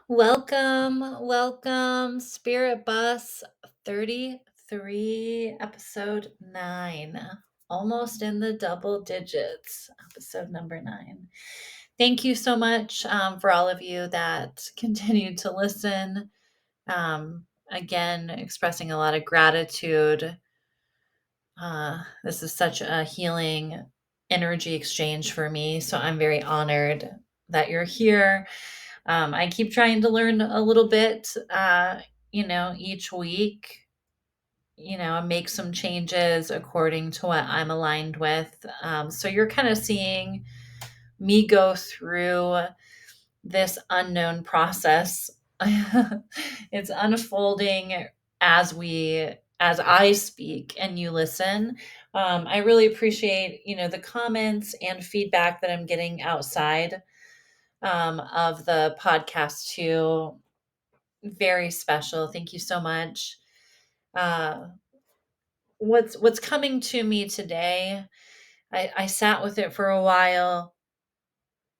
Welcome, Spirit Bus 33, episode 9. Almost in the double digits, episode number 9. Thank you so much for all of you that continue to listen. Again, expressing a lot of gratitude. This is such a healing energy exchange for me, so I'm very honored that you're here. I keep trying to learn a little bit, each week, and make some changes according to what I'm aligned with. So you're kind of seeing me go through this unknown process. It's unfolding as I speak and you listen. I really appreciate, the comments and feedback that I'm getting outside of the podcast too. Very special. Thank you so much. Uh, what's coming to me today? I sat with it for a while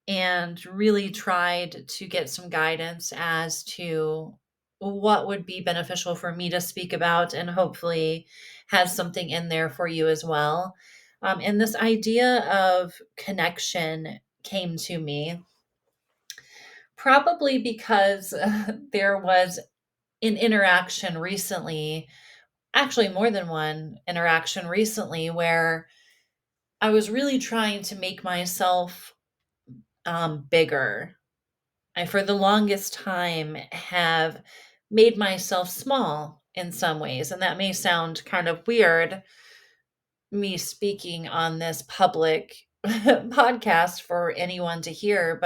and really tried to get some guidance as to what would be beneficial for me to speak about, and hopefully has something in there for you as well. And this idea of connection came to me probably because there was an interaction recently, actually more than one interaction recently, where I was really trying to make myself bigger. I, for the longest time, have made myself small in some ways. And that may sound kind of weird, me speaking on this public podcast for anyone to hear,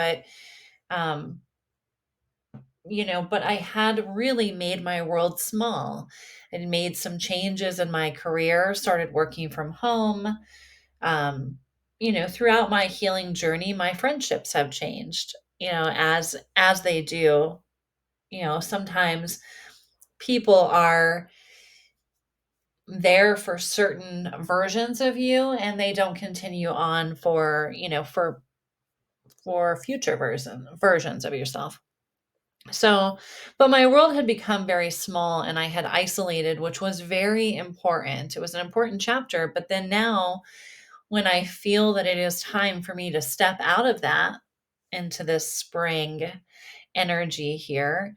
um, but I had really made my world small and made some changes in my career, started working from home. Throughout my healing journey, my friendships have changed, as they do. Sometimes people are there for certain versions of you and they don't continue on for future versions of yourself. So, but my world had become very small and I had isolated, which was very important. It was an important chapter. But then now, when I feel that it is time for me to step out of that into this spring energy here,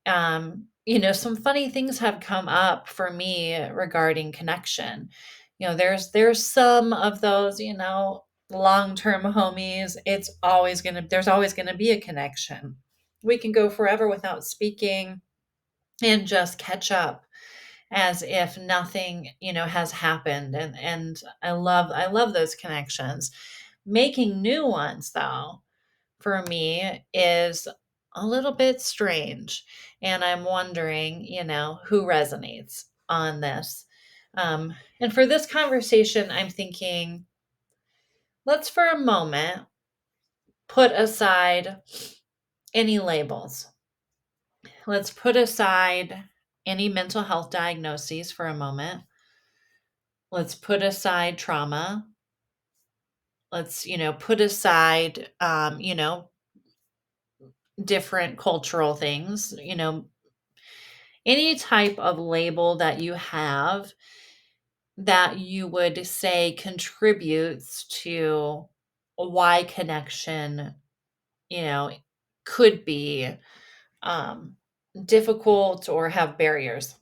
some funny things have come up for me regarding connection. There's some of those, long-term homies. There's always gonna be a connection. We can go forever without speaking and just catch up as if nothing, has happened. And I love those connections. Making new ones though, for me, is a little bit strange. And I'm wondering, who resonates on this. And for this conversation, I'm thinking, let's for a moment put aside any labels. Let's put aside any mental health diagnoses for a moment. Let's put aside trauma. Let's, put aside, different cultural things, any type of label that you have that you would say contributes to why connection, you know, could be um, difficult or have barriers.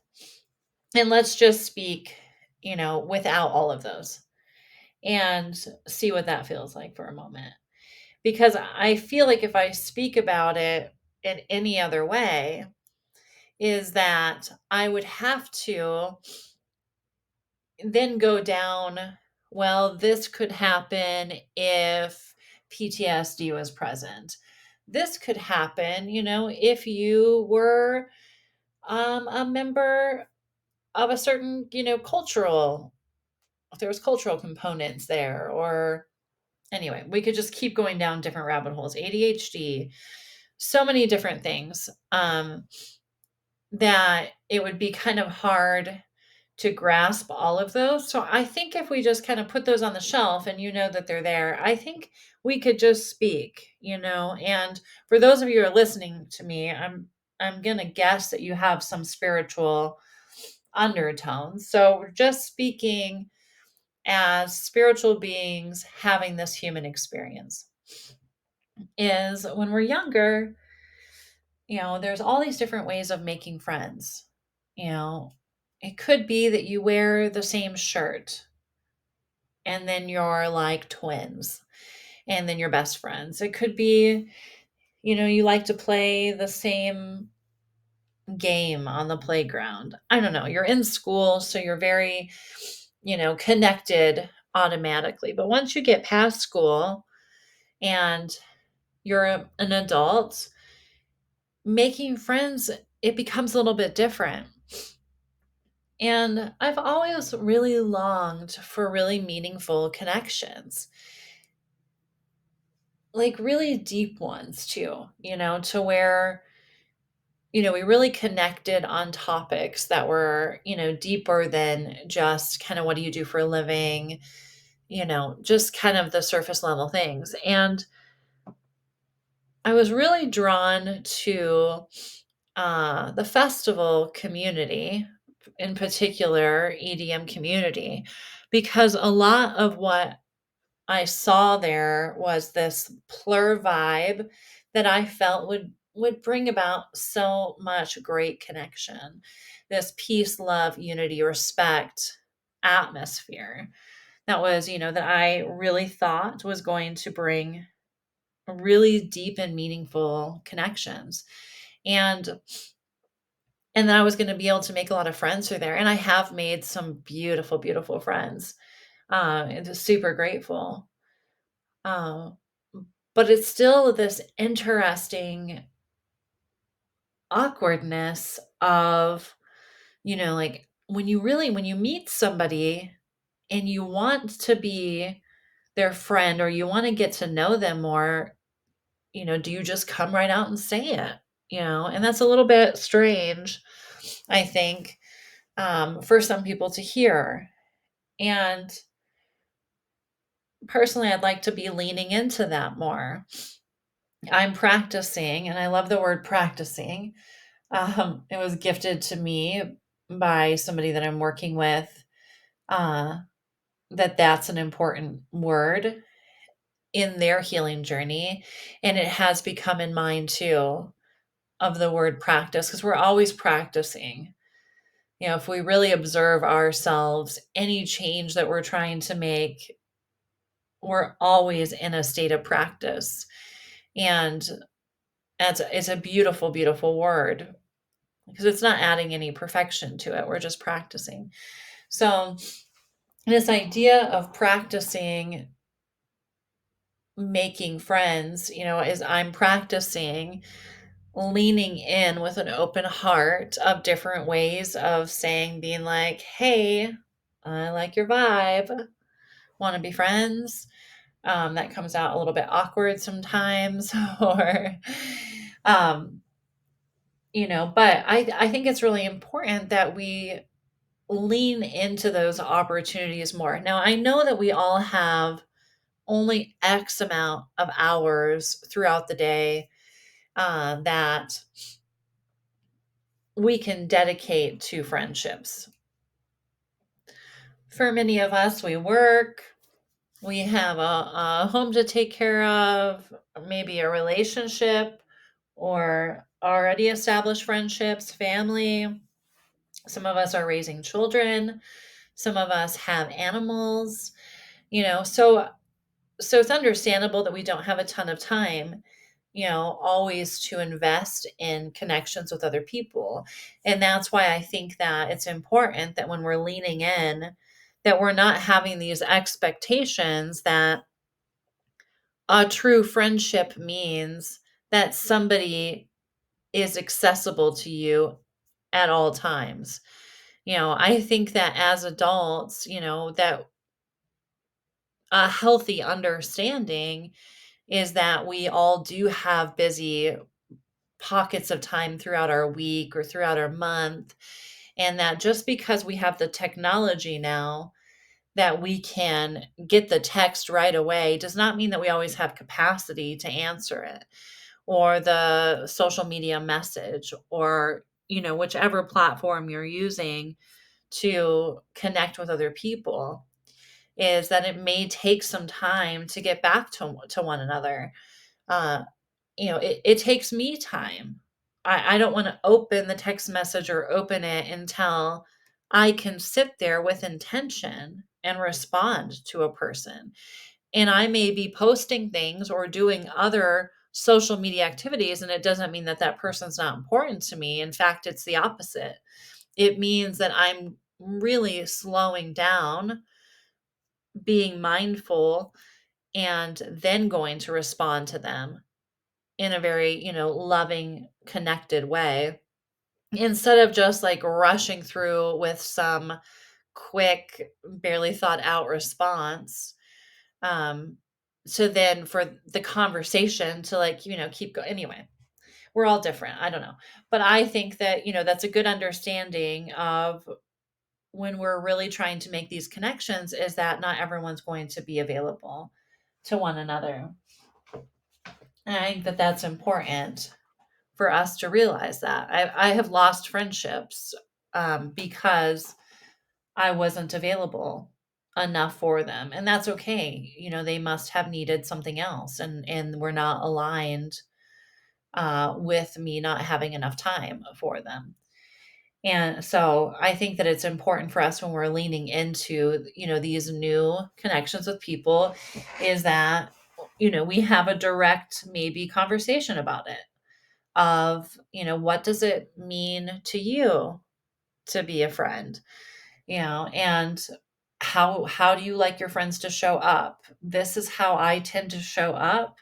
And let's just speak, without all of those and see what that feels like for a moment. Because I feel like if I speak about it in any other way, is that I would have to then go down, well, this could happen if PTSD was present. This could happen, if you were a member of a certain, if there was cultural components there, or anyway, we could just keep going down different rabbit holes. ADHD, so many different things that it would be kind of hard to grasp all of those. So I think if we just kind of put those on the shelf and you know that they're there, I think we could just speak, And for those of you who are listening to me, I'm going to guess that you have some spiritual undertones. So we're just speaking as spiritual beings having this human experience. Is when we're younger, there's all these different ways of making friends. You know, it could be that you wear the same shirt and then you're like twins and then you're best friends. It could be, you like to play the same game on the playground. I don't know. You're in school, so you're very, connected automatically. But once you get past school and you're an adult, making friends, it becomes a little bit different. And I've always really longed for really meaningful connections, like really deep ones too, to where, we really connected on topics that were, deeper than just kind of what do you do for a living, just kind of the surface level things. And I was really drawn to the festival community, in particular, EDM community, because a lot of what I saw there was this plur vibe that I felt would bring about so much great connection. This peace, love, unity, respect atmosphere that was, that I really thought was going to bring really deep and meaningful connections. And and then I was going to be able to make a lot of friends through there. And I have made some beautiful, beautiful friends. And just super grateful. Um, but it's still this interesting awkwardness of, like when you meet somebody and you want to be their friend or you want to get to know them more, do you just come right out and say it? And that's a little bit strange, I think, for some people to hear. And personally, I'd like to be leaning into that more. I'm practicing, and I love the word practicing. It was gifted to me by somebody that I'm working with, uh, that's an important word in their healing journey. And it has become in mine too, of the word practice, because we're always practicing. If we really observe ourselves, any change that we're trying to make, we're always in a state of practice. And it's a beautiful, beautiful word because it's not adding any perfection to it. We're just practicing. So, this idea of practicing making friends, is I'm practicing leaning in with an open heart of different ways of saying, being like, hey, I like your vibe. Want to be friends? That comes out a little bit awkward sometimes, or, um, but I think it's really important that we lean into those opportunities more. Now, I know that we all have only X amount of hours throughout the day that we can dedicate to friendships. For many of us, we work, we have a home to take care of, maybe a relationship or already established friendships, family. Some of us are raising children. Some of us have animals, so it's understandable that we don't have a ton of time, always to invest in connections with other people. And that's why I think that it's important that when we're leaning in, that we're not having these expectations that a true friendship means that somebody is accessible to you at all times. I think that as adults, that a healthy understanding is that we all do have busy pockets of time throughout our week or throughout our month. And that just because we have the technology now that we can get the text right away does not mean that we always have capacity to answer it, or the social media message, or whichever platform you're using to connect with other people, is that it may take some time to get back to one another. uh, it takes me time. I don't want to open the text message or open it until I can sit there with intention and respond to a person. And I may be posting things or doing other social media activities, and it doesn't mean that that person's not important to me. In fact, it's the opposite. It means that I'm really slowing down, being mindful, and then going to respond to them in a very, loving, connected way, instead of just like rushing through with some quick, barely thought out response. Um, so then for the conversation to like, keep going. Anyway, we're all different. I don't know. But I think that, that's a good understanding of when we're really trying to make these connections, is that not everyone's going to be available to one another. And I think that that's important for us to realize that. I have lost friendships because I wasn't available enough for them, and that's okay. They must have needed something else, and we're not aligned with me not having enough time for them. And so I think that it's important for us when we're leaning into, these new connections with people, is that, we have a direct maybe conversation about it, of, what does it mean to you to be a friend? And how do you like your friends to show up? This is how I tend to show up.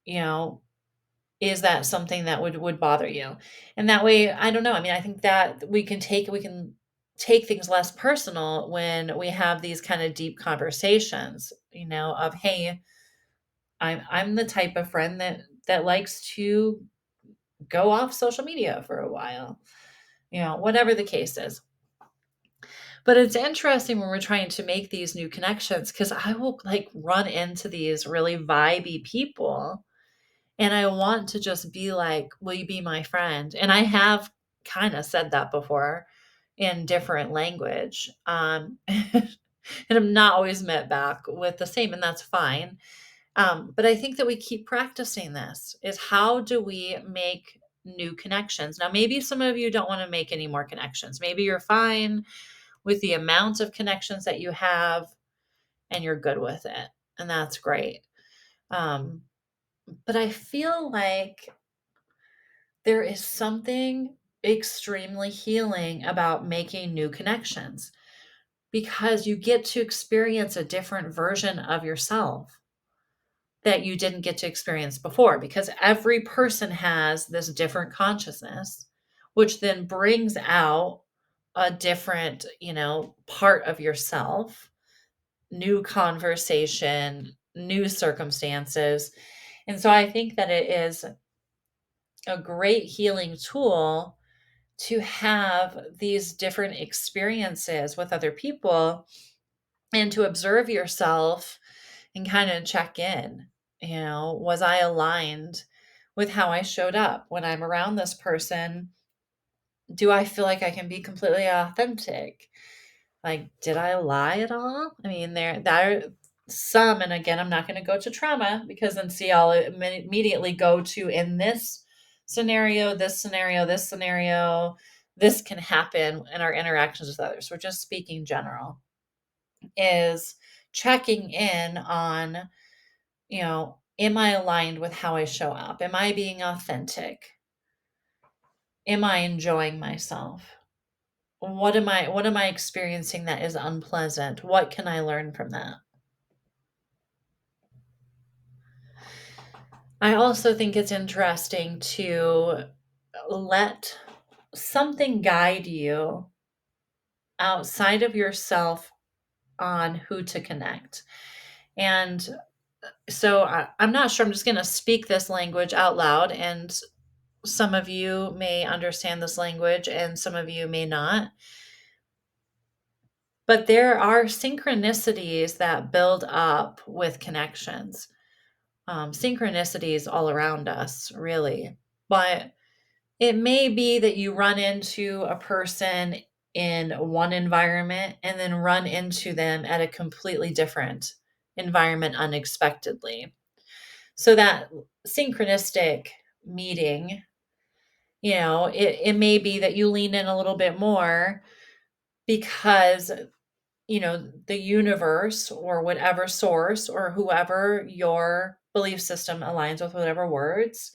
You know, is that something that would bother you? And that way, I don't know. I mean, I think that we can take things less personal when we have these kind of deep conversations, of, hey, I'm the type of friend that likes to go off social media for a while, whatever the case is. But it's interesting when we're trying to make these new connections, because I will like run into these really vibey people, and I want to just be like, will you be my friend? And I have kind of said that before in different language. And I'm not always met back with the same, and that's fine. But I think that we keep practicing this, is how do we make new connections? Now, maybe some of you don't want to make any more connections. Maybe you're fine with the amount of connections that you have and you're good with it. And that's great. Um, but I feel like there is something extremely healing about making new connections, because you get to experience a different version of yourself that you didn't get to experience before, because every person has this different consciousness, which then brings out a different, part of yourself, new conversation, new circumstances. And so I think that it is a great healing tool to have these different experiences with other people, and to observe yourself and kind of check in. Was I aligned with how I showed up when I'm around this person? Do I feel like I can be completely authentic? Like, did I lie at all? I mean, there are some, and again, I'm not going to go to trauma, because then see, I'll immediately go to, in this scenario, this scenario, this scenario, this can happen in our interactions with others. We're just speaking general, is checking in on, am I aligned with how I show up? Am I being authentic? Am I enjoying myself? What am I experiencing that is unpleasant? What can I learn from that? I also think it's interesting to let something guide you outside of yourself on who to connect. And so I'm not sure. I'm just going to speak this language out loud, and some of you may understand this language and some of you may not. But there are synchronicities that build up with connections. Synchronicities all around us, really. But it may be that you run into a person in one environment and then run into them at a completely different environment unexpectedly. So that synchronistic meeting, it may be that you lean in a little bit more because the universe or whatever source or whoever your belief system aligns with, whatever words,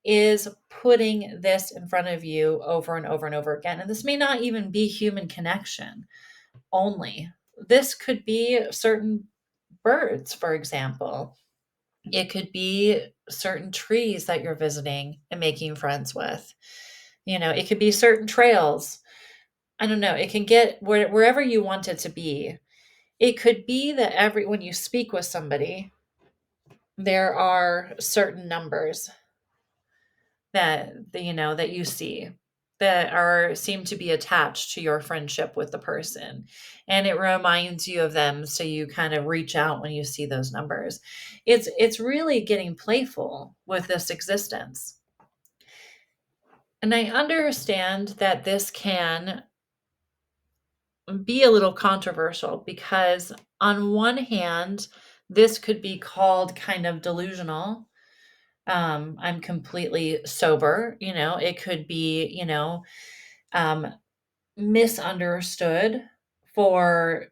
is putting this in front of you over and over and over again. And this may not even be human connection only. This could be certain birds, for example. It could be certain trees that you're visiting and making friends with. It could be certain trails. I don't know. It can get wherever you want it to be. It could be that when you speak with somebody, there are certain numbers that you see that seem to be attached to your friendship with the person, and it reminds you of them, so you kind of reach out when you see those numbers. It's really getting playful with this existence. And I understand that this can be a little controversial because on one hand, this could be called kind of delusional. I'm completely sober. It could be, um, misunderstood for,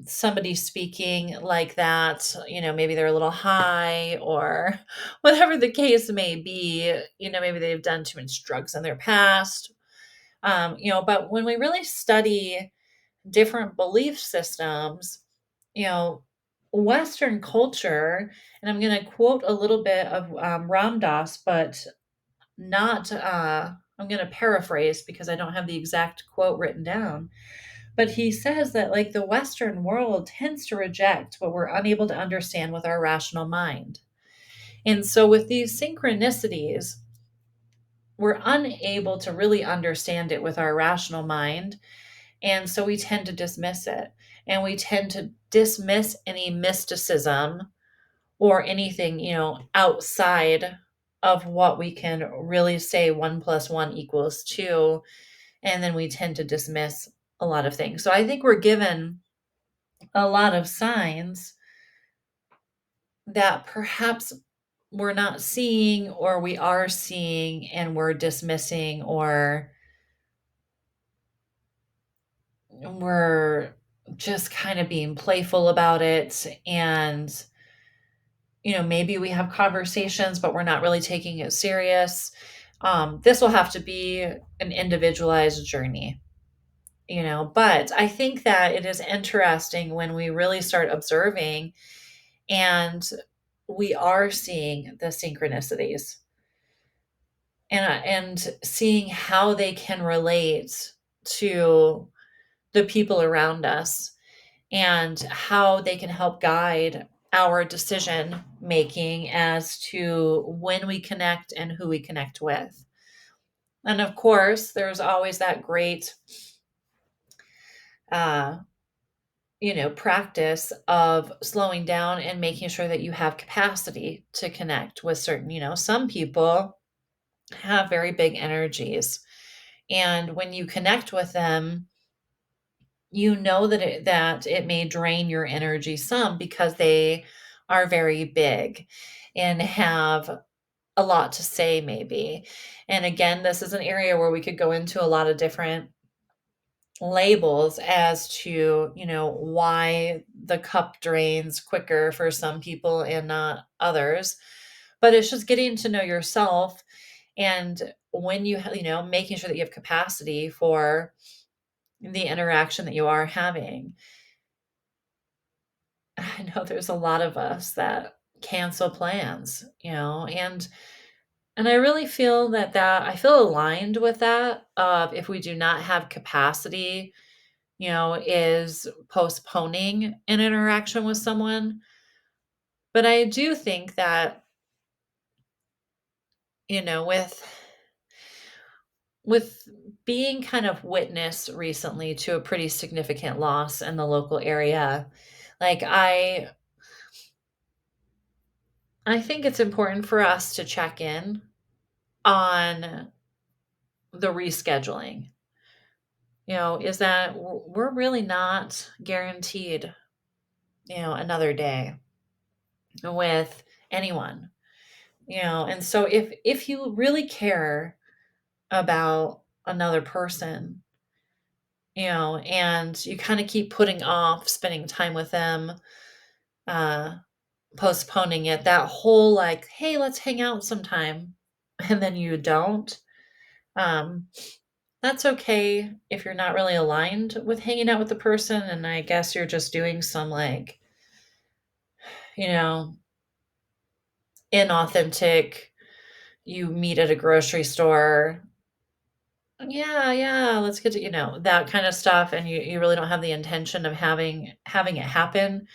somebody speaking like that. Maybe they're a little high or whatever the case may be. Maybe they've done too much drugs in their past. But when we really study different belief systems, you know, Western culture, and I'm going to quote a little bit of Ram Dass, but not, I'm going to paraphrase because I don't have the exact quote written down. But he says that, like, the Western world tends to reject what we're unable to understand with our rational mind. And so, with these synchronicities, we're unable to really understand it with our rational mind. And so we tend to dismiss it. And we tend to dismiss any mysticism or anything, outside of what we can really say 1 + 1 = 2. And then we tend to dismiss a lot of things. So I think we're given a lot of signs that perhaps we're not seeing, or we are seeing and we're dismissing, or we're just kind of being playful about it. And maybe we have conversations, but we're not really taking it serious. This will have to be an individualized journey, but I think that it is interesting when we really start observing and we are seeing the synchronicities and seeing how they can relate to the people around us and how they can help guide our decision making as to when we connect and who we connect with. And of course, there's always that great, uh, practice of slowing down and making sure that you have capacity to connect with certain, some people have very big energies. And when you connect with them, that it may drain your energy some because they are very big and have a lot to say maybe. And again, this is an area where we could go into a lot of different labels as to, why the cup drains quicker for some people and not others. But it's just getting to know yourself, and when making sure that you have capacity for the interaction that you are having. I know there's a lot of us that cancel plans, and I really feel that I feel aligned with that. If we do not have capacity, is postponing an interaction with someone. But I do think that, with with being kind of witness recently to a pretty significant loss in the local area, like I think it's important for us to check in on the rescheduling. Is that we're really not guaranteed, another day with anyone. And so if you really care about another person, and you kind of keep putting off spending time with them, uh postponing it, that whole like, hey, let's hang out sometime, and then you don't, um that's okay if you're not really aligned with hanging out with the person, and I guess you're just doing some like, you know inauthentic, you meet at a grocery store. Yeah, yeah, let's get to, that kind of stuff, and you really don't have the intention of having it happen,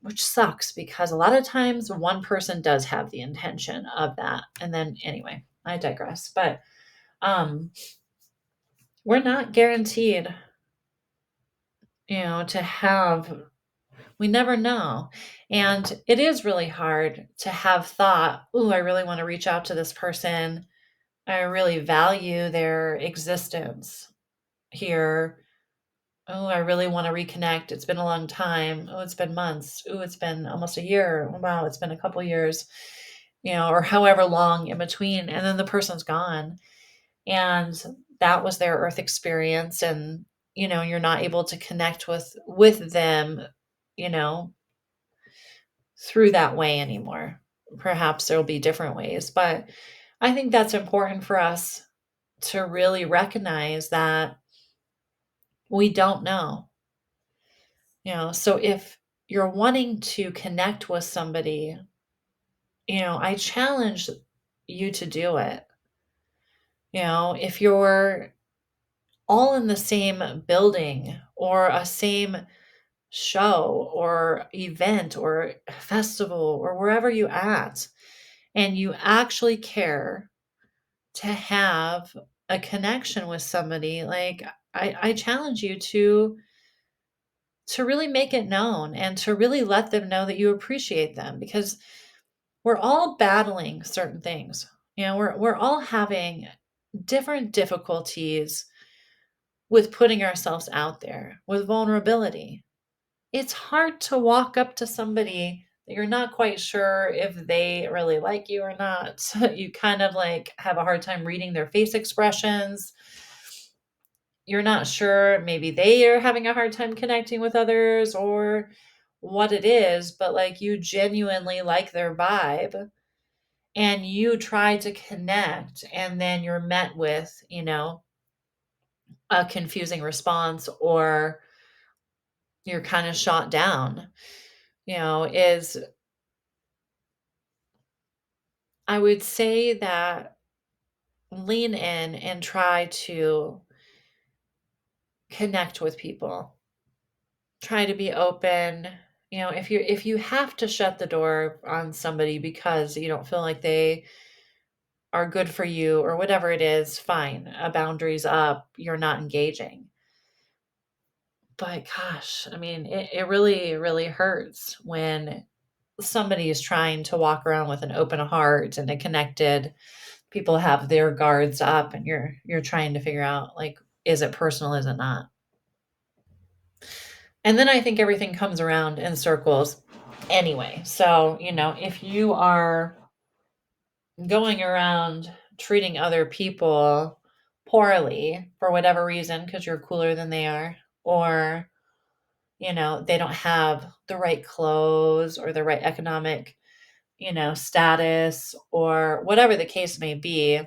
which sucks because a lot of times one person does have the intention of that. And then anyway, I digress. But um we're not guaranteed, to have, we never know. And it is really hard to have thought, "Ooh, I really want to reach out to this person. I really value their existence here. Oh, I really want to reconnect. It's been a long time. Oh, it's been months. Oh, it's been almost a year. Wow, it's been a couple years, or however long in between." And then the person's gone. And that was their earth experience. And, you're not able to connect with them, you know, through that way anymore. Perhaps there'll be different ways. But I think that's important for us to really recognize that we don't know. So if you're wanting to connect with somebody, I challenge you to do it. If you're all in the same building or a same show or event or festival or wherever you at, and you actually care to have a connection with somebody, like I challenge you to really make it known and to really let them know that you appreciate them, because we're all battling certain things. We're all having different difficulties with putting ourselves out there, with vulnerability. It's hard to walk up to somebody that you're not quite sure if they really like you or not. You kind of like have a hard time reading their face expressions. You're not sure, maybe they are having a hard time connecting with others or what it is, but like you genuinely like their vibe and you try to connect, and then you're met with, a confusing response, or you're kind of shot down, is, I would say that lean in and try to connect with people. Try to be open. If you have to shut the door on somebody because you don't feel like they are good for you or whatever it is, fine. A boundary's up, you're not engaging. But gosh, I mean, it really, really hurts when somebody is trying to walk around with an open heart and a connected, people have their guards up, and you're trying to figure out, like, is it personal, is it not? And then I think everything comes around in circles anyway. So, if you are going around treating other people poorly for whatever reason, because you're cooler than they are, or, they don't have the right clothes or the right economic, status, or whatever the case may be,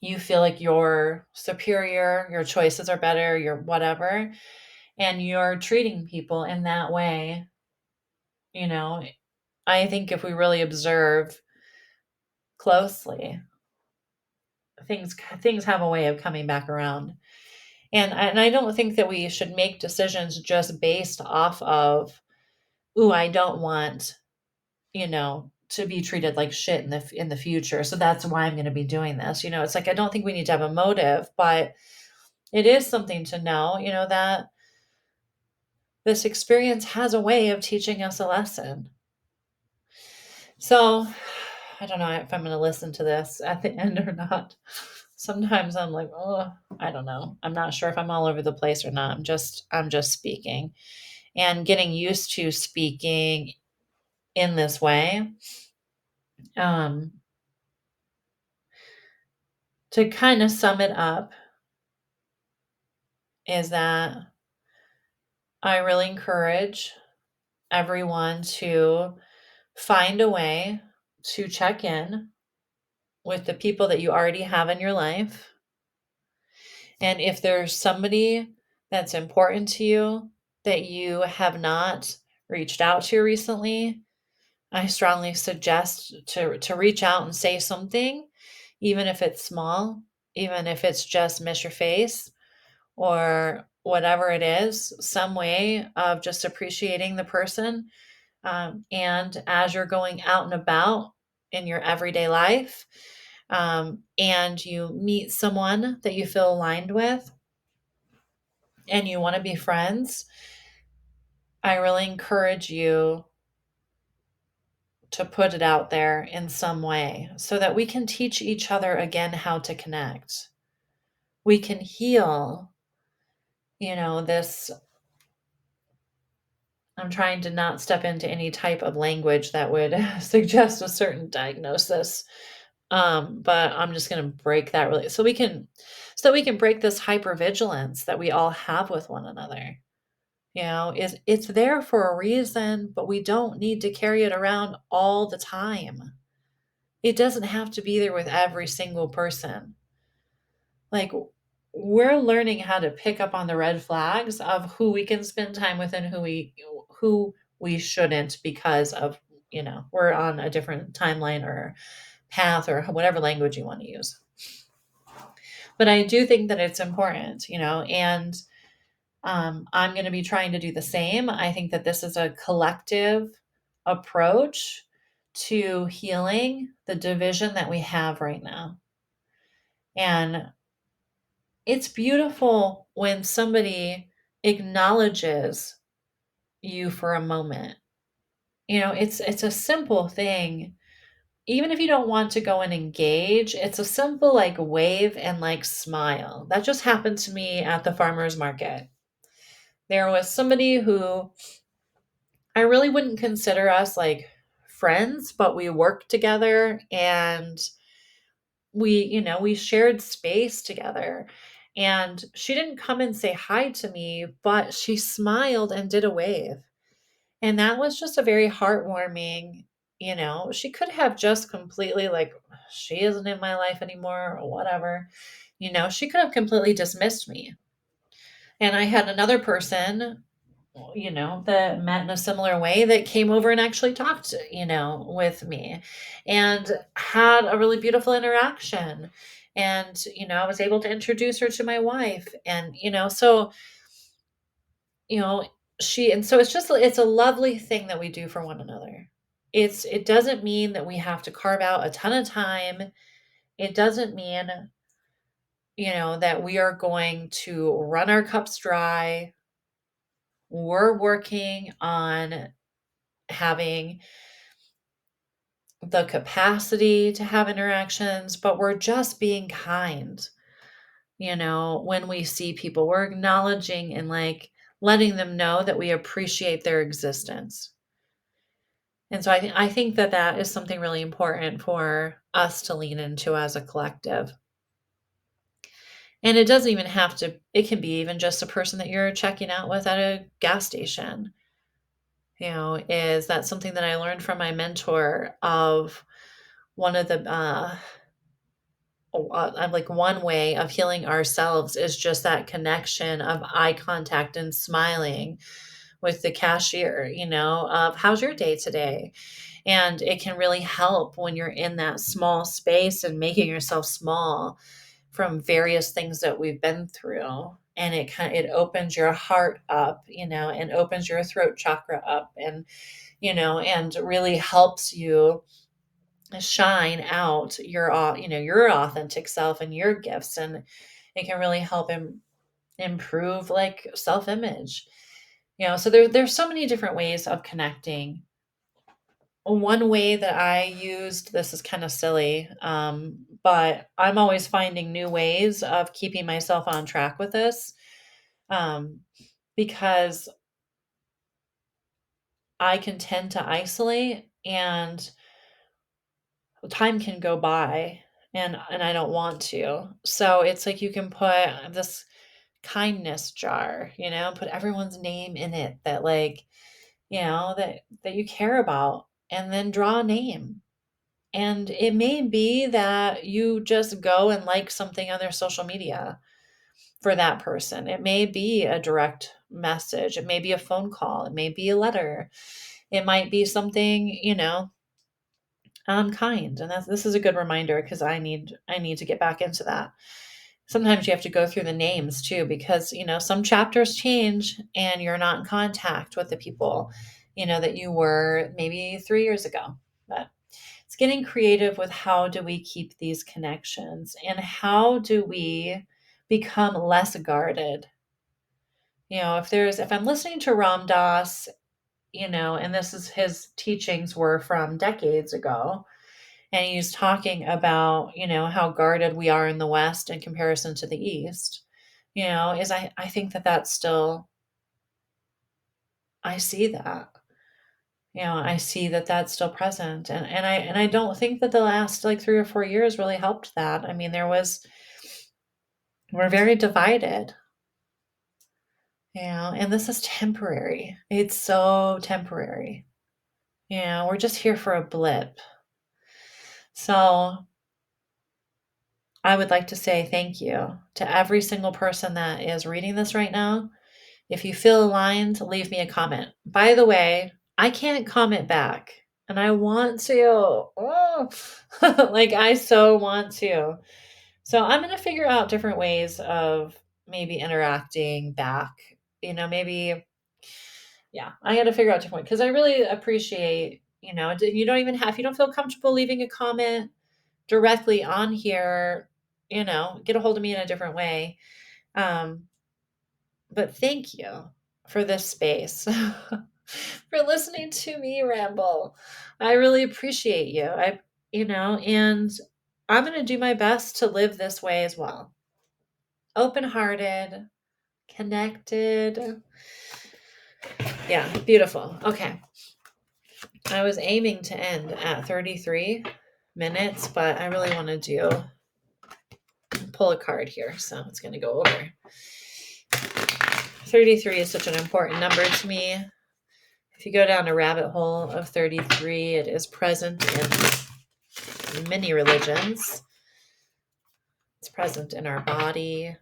you feel like you're superior, your choices are better, you're whatever, and you're treating people in that way, you know, I think if we really observe closely, things have a way of coming back around. And I don't think that we should make decisions just based off of, ooh, I don't want, to be treated like shit in the future. So that's why I'm going to be doing this. It's like I don't think we need to have a motive, but it is something to know, that this experience has a way of teaching us a lesson. So I don't know if I'm going to listen to this at the end or not. Sometimes I'm like, oh, I don't know. I'm not sure if I'm all over the place or not. I'm just speaking and getting used to speaking in this way. Um, to kind of sum it up is that I really encourage everyone to find a way to check in with the people that you already have in your life. And if there's somebody that's important to you that you have not reached out to recently, I strongly suggest to reach out and say something, even if it's small, even if it's just miss your face or whatever it is, some way of just appreciating the person. And as you're going out and about in your everyday life, and you meet someone that you feel aligned with and you want to be friends, I really encourage you to put it out there in some way so that we can teach each other again how to connect. We can heal, this. I'm trying to not step into any type of language that would suggest a certain diagnosis. But I'm just going to break that really so we can break this hypervigilance that we all have with one another. It's there for a reason, but we don't need to carry it around all the time. It doesn't have to be there with every single person. Like, we're learning how to pick up on the red flags of who we can spend time with and who we shouldn't, because of, we're on a different timeline or path or whatever language you want to use. But I do think that it's important, and I'm going to be trying to do the same. I think that this is a collective approach to healing the division that we have right now. And it's beautiful when somebody acknowledges you for a moment. It's a simple thing. Even if you don't want to go and engage, it's a simple like wave and like smile. That just happened to me at the farmer's market. There was somebody who I really wouldn't consider us like friends, but we worked together and we shared space together. And she didn't come and say hi to me, but she smiled and did a wave. And that was just a very heartwarming, she could have just completely like, she isn't in my life anymore or whatever. She could have completely dismissed me. And I had another person, that met in a similar way that came over and actually talked, with me and had a really beautiful interaction. And, I was able to introduce her to my wife. And, so, you know, so it's a lovely thing that we do for one another. It doesn't mean that we have to carve out a ton of time. It doesn't mean, that we are going to run our cups dry. We're working on having the capacity to have interactions, but we're just being kind. When we see people, we're acknowledging and like letting them know that we appreciate their existence. And so I think that that is something really important for us to lean into as a collective. And it doesn't even have to, it can be even just a person that you're checking out with at a gas station. Is that something that I learned from my mentor of one of the, I'm like, one way of healing ourselves is just that connection of eye contact and smiling with the cashier, of how's your day today? And it can really help when you're in that small space and making yourself small from various things that we've been through. And it opens your heart up, and opens your throat chakra up. And, and really helps you shine out your authentic self and your gifts, and it can really help improve like self-image. So there's so many different ways of connecting. One way that I used, this is kind of silly, but I'm always finding new ways of keeping myself on track with this, um, because I can tend to isolate, and time can go by, and I don't want to. So it's like you can put this kindness jar, put everyone's name in it that like, that you care about, and then draw a name. And it may be that you just go and like something on their social media for that person. It may be a direct message. It may be a phone call. It may be a letter. It might be something, kind. And this is a good reminder, because I need to get back into that. Sometimes you have to go through the names too, because, some chapters change and you're not in contact with the people, that you were maybe 3 years ago. But it's getting creative with how do we keep these connections, and how do we become less guarded. If I'm listening to Ram Dass, and this is his teachings were from decades ago, and he's talking about, how guarded we are in the West in comparison to the East, is I think that's still, I see that. I see that that's still present, and I don't think that the last like 3 or 4 years really helped that. I mean, we're very divided, and this is temporary. It's so temporary. We're just here for a blip. So I would like to say thank you to every single person that is reading this right now. If you feel aligned, leave me a comment. By the way, I can't comment back, and I want to. Oh, like I so want to. So I'm going to figure out different ways of maybe interacting back. Maybe, yeah, I got to figure out different because I really appreciate, you don't even have, if you don't feel comfortable leaving a comment directly on here, get a hold of me in a different way. Um, but thank you for this space, for listening to me ramble. I really appreciate you. And I'm going to do my best to live this way as well. Open hearted, connected. Yeah, beautiful. Okay. I was aiming to end at 33 minutes, but I really want to pull a card here, so it's going to go over. 33 is such an important number to me. If you go down a rabbit hole of 33, it is present in many religions. It's present in our body.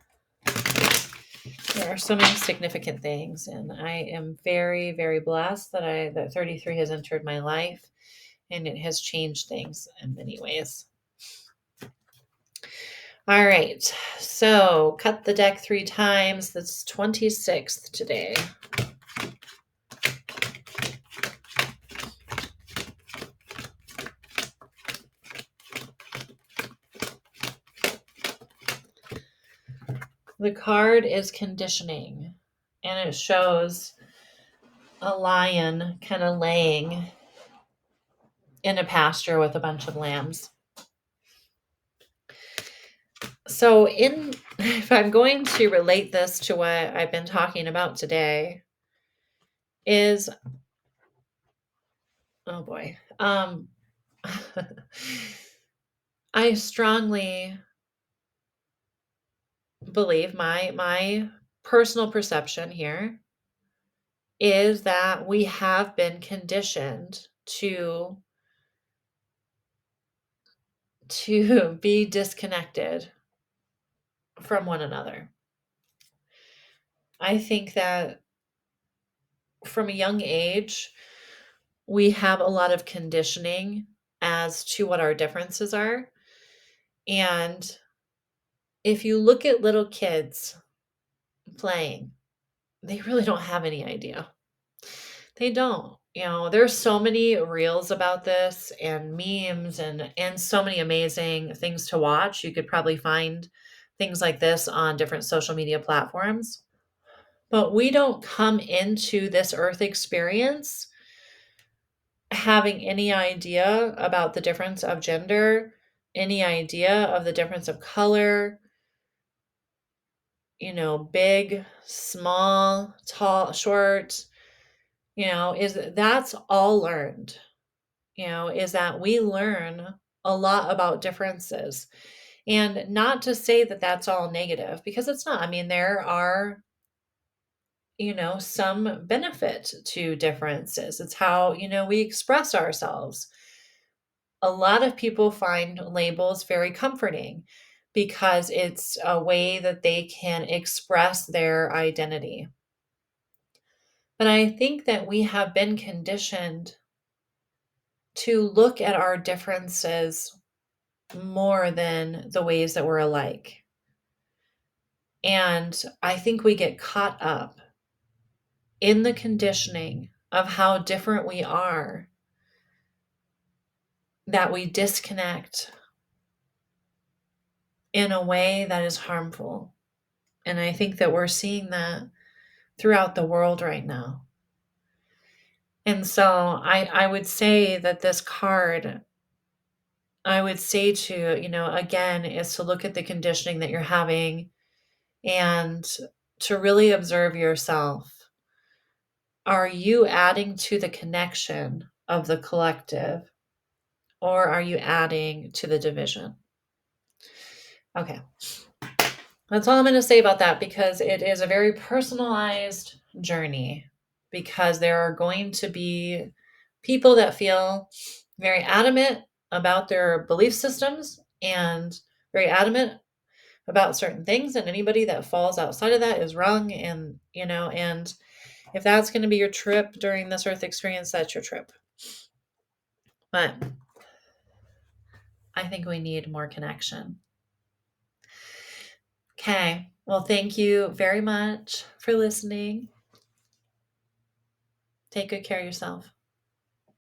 There are so many significant things, and I am very, very blessed that 33 has entered my life, and it has changed things in many ways. All right, so cut the deck 3 times. That's 26th today. The card is conditioning, and it shows a lion kind of laying in a pasture with a bunch of lambs. So if I'm going to relate this to what I've been talking about today, is, oh boy, I strongly believe my personal perception here is that we have been conditioned to be disconnected from one another. I think that from a young age, we have a lot of conditioning as to what our differences are. And if you look at little kids playing, they really don't have any idea. They don't. There's so many reels about this and memes and so many amazing things to watch. You could probably find things like this on different social media platforms. But we don't come into this earth experience having any idea about the difference of gender, any idea of the difference of color, big, small, tall, short, is that's all learned, is that we learn a lot about differences. And not to say that that's all negative, because it's not. I mean, there are, some benefit to differences. It's how, we express ourselves. A lot of people find labels very comforting because it's a way that they can express their identity. But I think that we have been conditioned to look at our differences more than the ways that we're alike. And I think we get caught up in the conditioning of how different we are that we disconnect in a way that is harmful. And I think that we're seeing that throughout the world right now. And so I would say that this card, I would say to, again, is to look at the conditioning that you're having and to really observe yourself. Are you adding to the connection of the collective, or are you adding to the division? Okay. That's all I'm going to say about that, because it is a very personalized journey, because there are going to be people that feel very adamant about their belief systems and very adamant about certain things, and anybody that falls outside of that is wrong. And if that's going to be your trip during this earth experience, that's your trip. But I think we need more connection. Okay. Well, thank you very much for listening. Take good care of yourself.